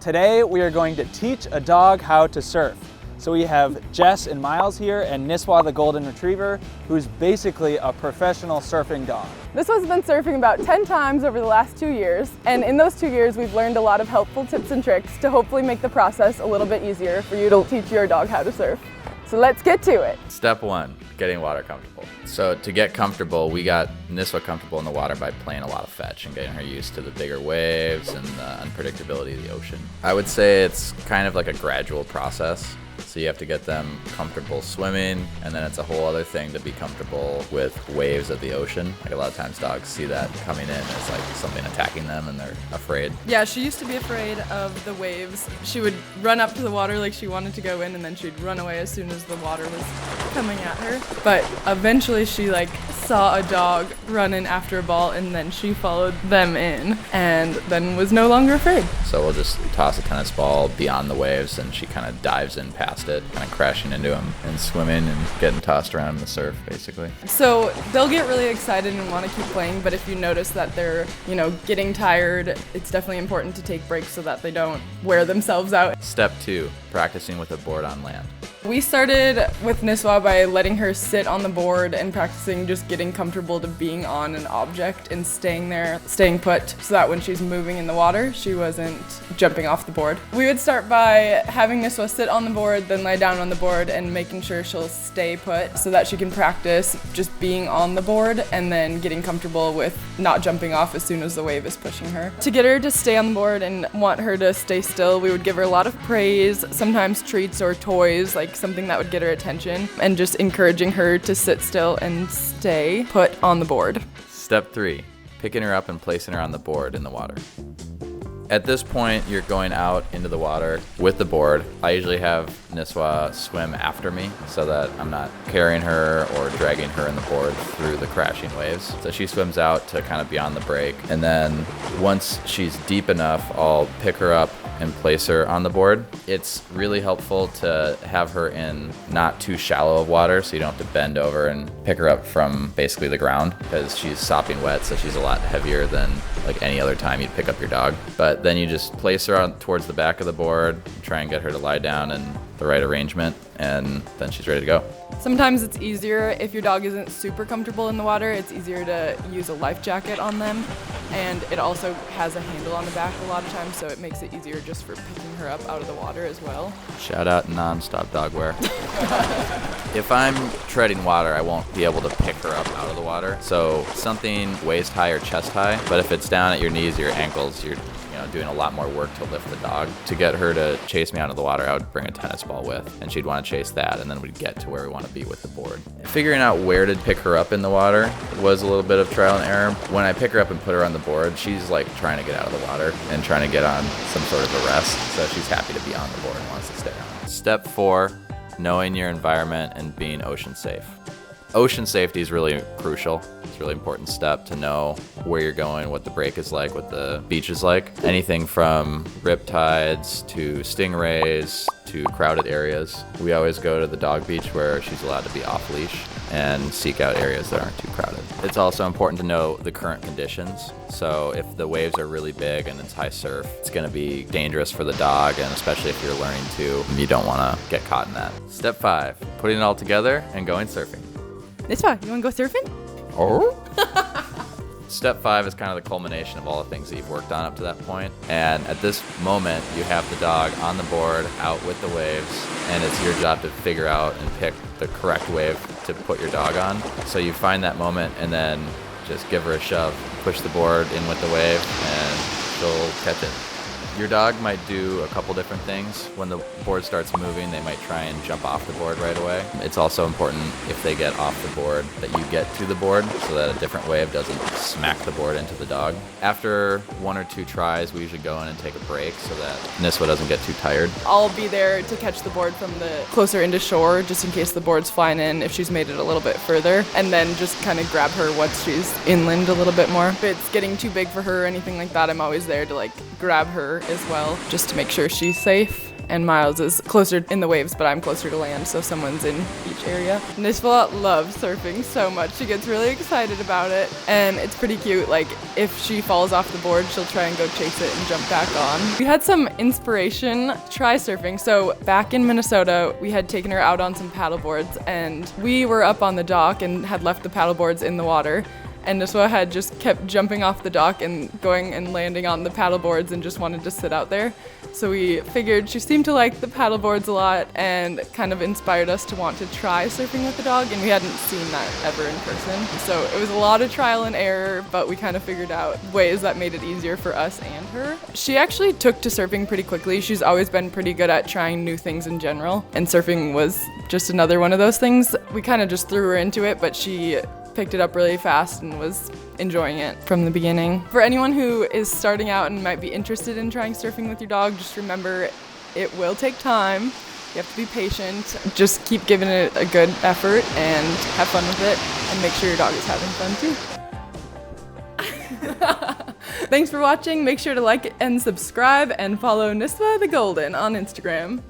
Today we are going to teach a dog how to surf. So we have Jess and Miles here and Niswa the Golden Retriever, who's basically a professional surfing dog. Niswa's been surfing about 10 times over the last 2 years, and in those 2 years we've learned a lot of helpful tips and tricks to hopefully make the process a little bit easier for you to teach your dog how to surf. So let's get to it. Step 1, getting water comfortable. So to get comfortable, we got Niswa comfortable in the water by playing a lot of fetch and getting her used to the bigger waves and the unpredictability of the ocean. I would say it's kind of like a gradual process. So you have to get them comfortable swimming, and then it's a whole other thing to be comfortable with waves of the ocean. Like a lot of times dogs see that coming in as like something attacking them and they're afraid. Yeah, she used to be afraid of the waves. She would run up to the water like she wanted to go in, and then she'd run away as soon as the water was coming at her. But eventually she saw a dog run in after a ball, and then she followed them in and then was no longer afraid. So we'll just toss a tennis ball beyond the waves, and she kind of dives in past it, kind of crashing into them and swimming and getting tossed around in the surf, basically. So they'll get really excited and want to keep playing, but if you notice that they're, getting tired, it's definitely important to take breaks so that they don't wear themselves out. Step 2, practicing with a board on land. We started with Niswa by letting her sit on the board and practicing just getting comfortable to being on an object and staying there, staying put, so that when she's moving in the water, she wasn't jumping off the board. We would start by having Niswa sit on the board, then lie down on the board and making sure she'll stay put so that she can practice just being on the board and then getting comfortable with not jumping off as soon as the wave is pushing her. To get her to stay on the board and want her to stay still, we would give her a lot of praise, sometimes treats or toys, like something that would get her attention, and just encouraging her to sit still and stay put on the board. Step 3, picking her up and placing her on the board in the water. At this point, you're going out into the water with the board. I usually have Niswa swim after me so that I'm not carrying her or dragging her in the board through the crashing waves. So she swims out to kind of be on the break. And then once she's deep enough, I'll pick her up and place her on the board. It's really helpful to have her in not too shallow of water, so you don't have to bend over and pick her up from basically the ground, because she's sopping wet, so she's a lot heavier than like any other time you'd pick up your dog. But then you just place her on towards the back of the board, try and get her to lie down in the right arrangement, and then she's ready to go. Sometimes it's easier if your dog isn't super comfortable in the water. It's easier to use a life jacket on them, and it also has a handle on the back a lot of times, so it makes it easier just for picking her up out of the water as well. Shout out non-stop dog wear. If I'm treading water, I won't be able to pick her up out of the water. So something waist high or chest high, but if it's down at your knees or your ankles, you're doing a lot more work to lift the dog. To get her to chase me out of the water, I would bring a tennis ball with, and she'd want to chase that, and then we'd get to where we want to be with the board. Figuring out where to pick her up in the water was a little bit of trial and error. When I pick her up and put her on the board, she's like trying to get out of the water and trying to get on some sort of a rest, so she's happy to be on the board and wants to stay on. Step 4, knowing your environment and being ocean safe. Ocean safety is really crucial. It's a really important step to know where you're going, what the break is like, what the beach is like. Anything from riptides to stingrays to crowded areas. We always go to the dog beach where she's allowed to be off leash and seek out areas that aren't too crowded. It's also important to know the current conditions. So if the waves are really big and it's high surf, it's going to be dangerous for the dog, and especially if you're learning to, you don't want to get caught in that. Step 5, putting it all together and going surfing. Niswa, you want to go surfing? Oh. Step 5 is kind of the culmination of all the things that you've worked on up to that point. And at this moment, you have the dog on the board, out with the waves, and it's your job to figure out and pick the correct wave to put your dog on. So you find that moment and then just give her a shove, push the board in with the wave, and she'll catch it. Your dog might do a couple different things. When the board starts moving, they might try and jump off the board right away. It's also important, if they get off the board, that you get to the board so that a different wave doesn't smack the board into the dog. After 1 or 2 tries, we usually go in and take a break so that Niswa doesn't get too tired. I'll be there to catch the board from the closer into shore, just in case the board's flying in, if she's made it a little bit further, and then just kind of grab her once she's inland a little bit more. If it's getting too big for her or anything like that, I'm always there to grab her as well, just to make sure she's safe and Miles is closer in the waves, but I'm closer to land, so someone's in each area. Niswa loves surfing so much. She gets really excited about it, and it's pretty cute. Like, if she falls off the board, she'll try and go chase it and jump back on. We had some inspiration to try surfing. So back in Minnesota, we had taken her out on some paddle boards, and we were up on the dock and had left the paddle boards in the water. And Niswa had just kept jumping off the dock and going and landing on the paddle boards and just wanted to sit out there. So we figured she seemed to like the paddle boards a lot and kind of inspired us to want to try surfing with the dog, and we hadn't seen that ever in person. So it was a lot of trial and error, but we kind of figured out ways that made it easier for us and her. She actually took to surfing pretty quickly. She's always been pretty good at trying new things in general, and surfing was just another one of those things. We kind of just threw her into it, but she picked it up really fast and was enjoying it from the beginning. For anyone who is starting out and might be interested in trying surfing with your dog, just remember it will take time. You have to be patient. Just keep giving it a good effort and have fun with it, and make sure your dog is having fun too. Thanks for watching. Make sure to like and subscribe and follow Niswa the Golden on Instagram.